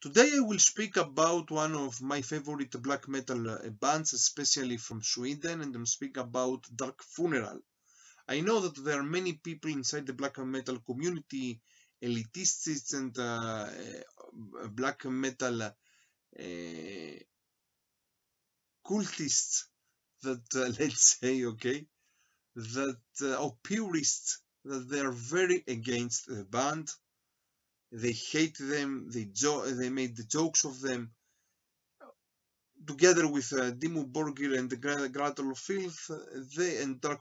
Today I will speak about one of my favorite black metal bands, especially from Sweden, and I'm speaking about Dark Funeral. I know that there are many people inside the black metal community, elitists and black metal cultists that let's say, okay, that or purists that they are very against the band. They hate them. They made the jokes of them together with Dimmu Borgir and the Grattle of Filth. They and of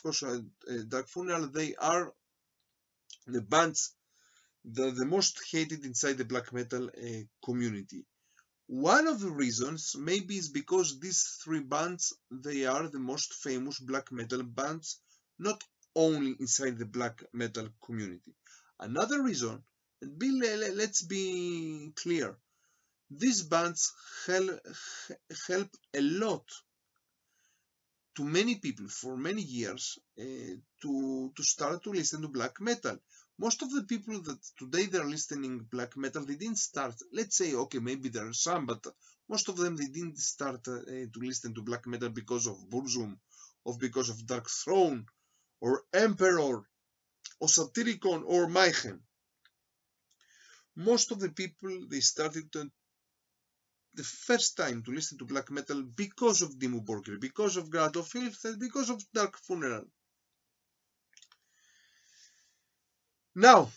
course Dark Funeral. They are the bands that are the most hated inside the black metal community. One of the reasons maybe is because these three bands they are the most famous black metal bands, not only inside the black metal community. Another reason, let's be clear, these bands help a lot to many people for many years to start to listen to black metal. Most of the people that today they're listening black metal, they didn't start. Let's say, okay, maybe there are some, but most of them they didn't start to listen to black metal because of Burzum, or because of Dark Throne, or Emperor, or Satyricon, or Mayhem. Most of the people they started the first time to listen to black metal because of Dimmu Borgir, because of Grad of Filth, and because of Dark Funeral. Now,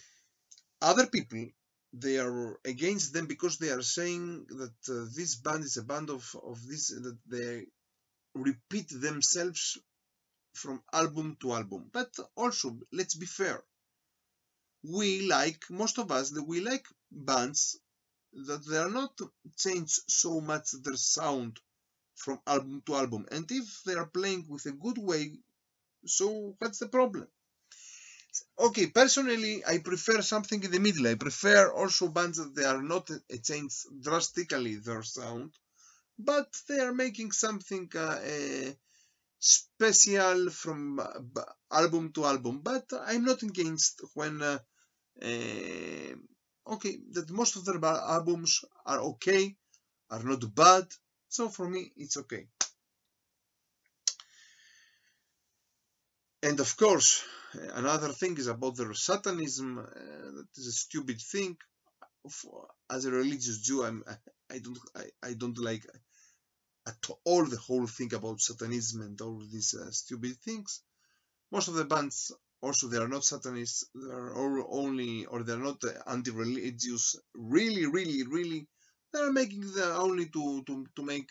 other people they are against them because they are saying that this band is a band of this that they repeat themselves from album to album. But also, let's be fair. We like most of us that we like bands that they are not change so much their sound from album to album. And if they are playing with a good way, so what's the problem? Okay, personally, I prefer something in the middle. I prefer also bands that they are not change drastically their sound, but they are making something special from album to album. But I'm not against when okay that most of their albums are okay, are not bad. So for me, it's okay. And of course, another thing is about their satanism. That is a stupid thing. As a religious Jew, I don't like at all the whole thing about Satanism and all these stupid things. Most of the bands also they are not Satanists. They are only or they are not anti-religious. Really, really, really, they are making the only to make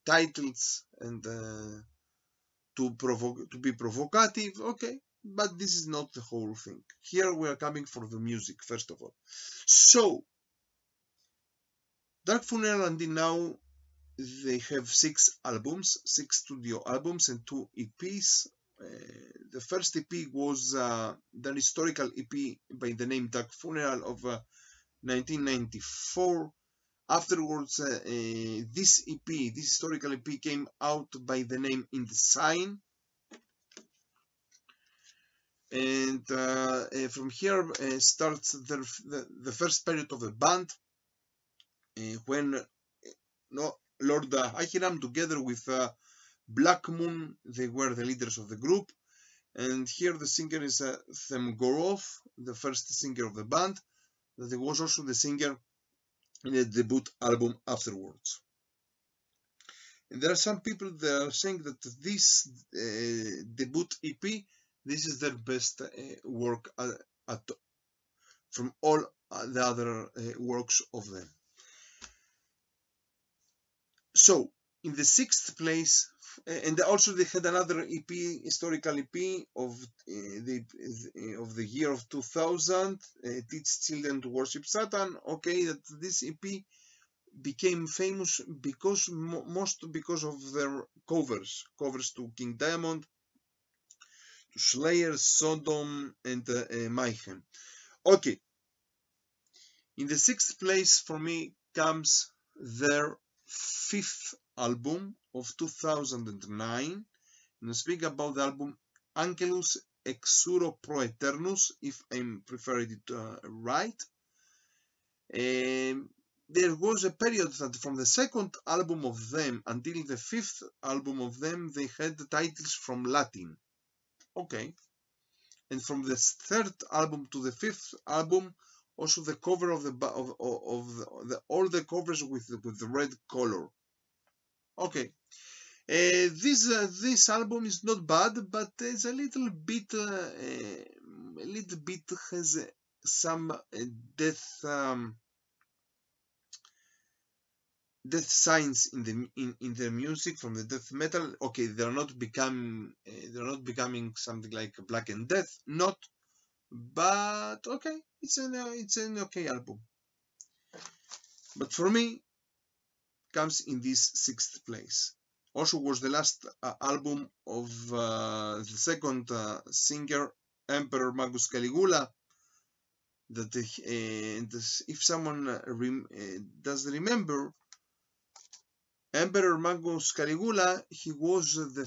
titles and to be provocative. Okay, but this is not the whole thing. Here we are coming for the music first of all. So Dark Funeral until now they have 6 albums, 6 studio albums and 2 EPs. The first EP was the historical EP by the name Dark Funeral of 1994. Afterwards, this EP, this historical EP, came out by the name In the Sign. And from here starts the first period of the band, when Lord Ahiram, together with Black Moon, they were the leaders of the group. And here the singer is Themgorov, the first singer of the band, that was also the singer in the debut album afterwards. And there are some people that are saying that this debut EP, this is their best work from all the other works of them. So in the 6th place, and also they had another EP, historical EP of the year of 2000, Teach Children to Worship Satan. Okay, that this EP became famous because most because of their covers to King Diamond, to Slayer, Sodom, and Mayhem. Okay, in the 6th place for me comes their 5th album of 2009, and I speak about the album Angelus Exuro Pro Eternus, if I'm preferring it right. There was a period that from the second album of them until the fifth album of them, they had the titles from Latin. Okay. And from the third album to the fifth album, also the cover of all the covers with the red color. Okay. This album is not bad, but it's a little bit has some death signs in their music from the death metal. Okay, they're not becoming something like Black and Death, not, but okay, it's an okay album. But for me, comes in this sixth place. Also was the last album of the second singer, Emperor Magus Caligula. That if someone does remember, Emperor Magus Caligula, he was the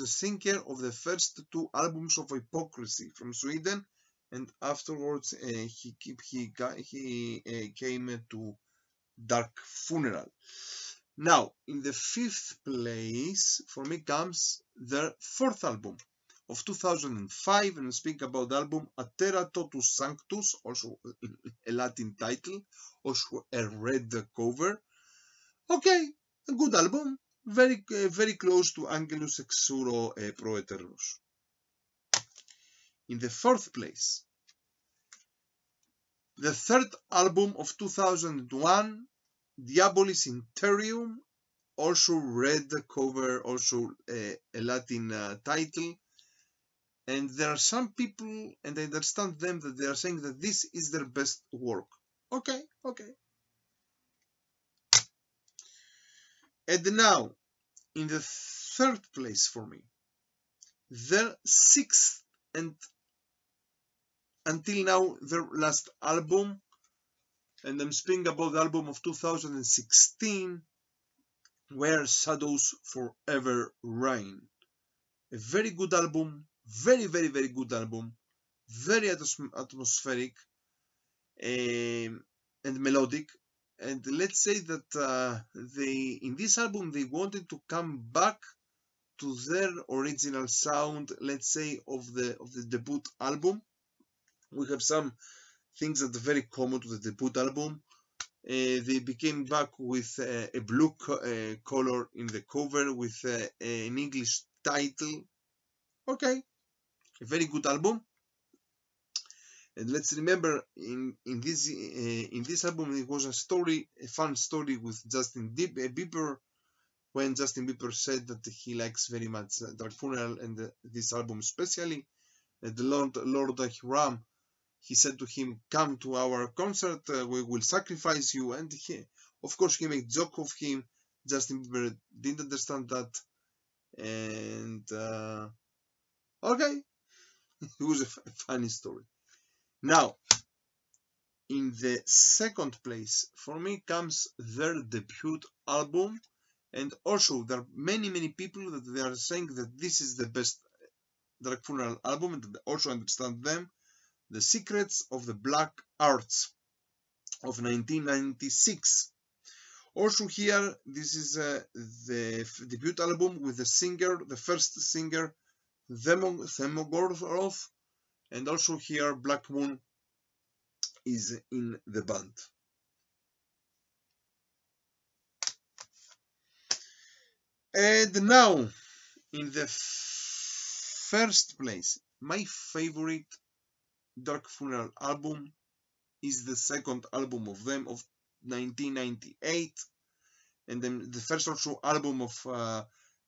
singer of the first two albums of Hypocrisy from Sweden, and afterwards he came to Dark Funeral. Now, in the fifth place, for me, comes their fourth album of 2005, and speak about the album Atera Totus Sanctus, also a Latin title, also a red cover. Okay, a good album, very close to Angelus Exuro Pro Eternus. In the fourth place, the third album of 2001, Diabolis Interium, also red cover, also a Latin title. And there are some people, and I understand them, that they are saying that this is their best work. Okay. And now, in the third place for me, their sixth and until now their last album, and I'm speaking about the album of 2016, Where Shadows Forever Reign. A very good album, very good album, very atmospheric and melodic. And let's say that in this album they wanted to come back to their original sound, let's say, of the debut album. We have some things that are very common to the debut album. They became back with a blue color in the cover with an English title. Okay, a very good album. And let's remember, in this album, it was a fun story with Justin Bieber, when Justin Bieber said that he likes very much Dark Funeral and this album especially. The Lord Hiram, he said to him, "Come to our concert, we will sacrifice you." And of course, he made joke of him. Justin Bieber didn't understand that, and okay, it was a funny story. Now, in the second place for me comes their debut album, and also there are many people that they are saying that this is the best Dark Funeral album, and also understand them. The Secrets of the Black Arts of 1996. Also here, this is the debut album with the first singer, Themogorth, and also here Black Moon is in the band. And now, in the first place, my favorite Dark Funeral album is the second album of them of 1998, and then the first also album of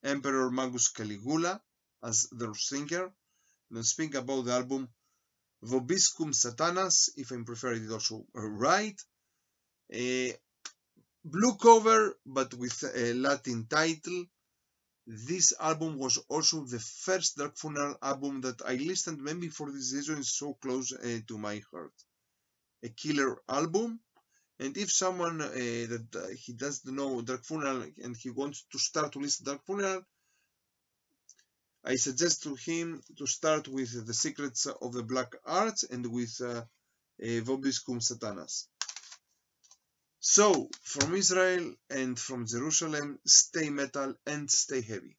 Emperor Magus Caligula as their singer. And I'm speaking about the album Vobiscum Satanas, if I'm preferring it also right. A blue cover, but with a Latin title. This album was also the first Dark Funeral album that I listened, maybe for this reason it's so close to my heart. A killer album, and if someone that he doesn't know Dark Funeral and he wants to start to listen to Dark Funeral, I suggest to him to start with The Secrets of the Black Arts and with vobiscum satanas. So, from Israel and from Jerusalem, stay metal and stay heavy.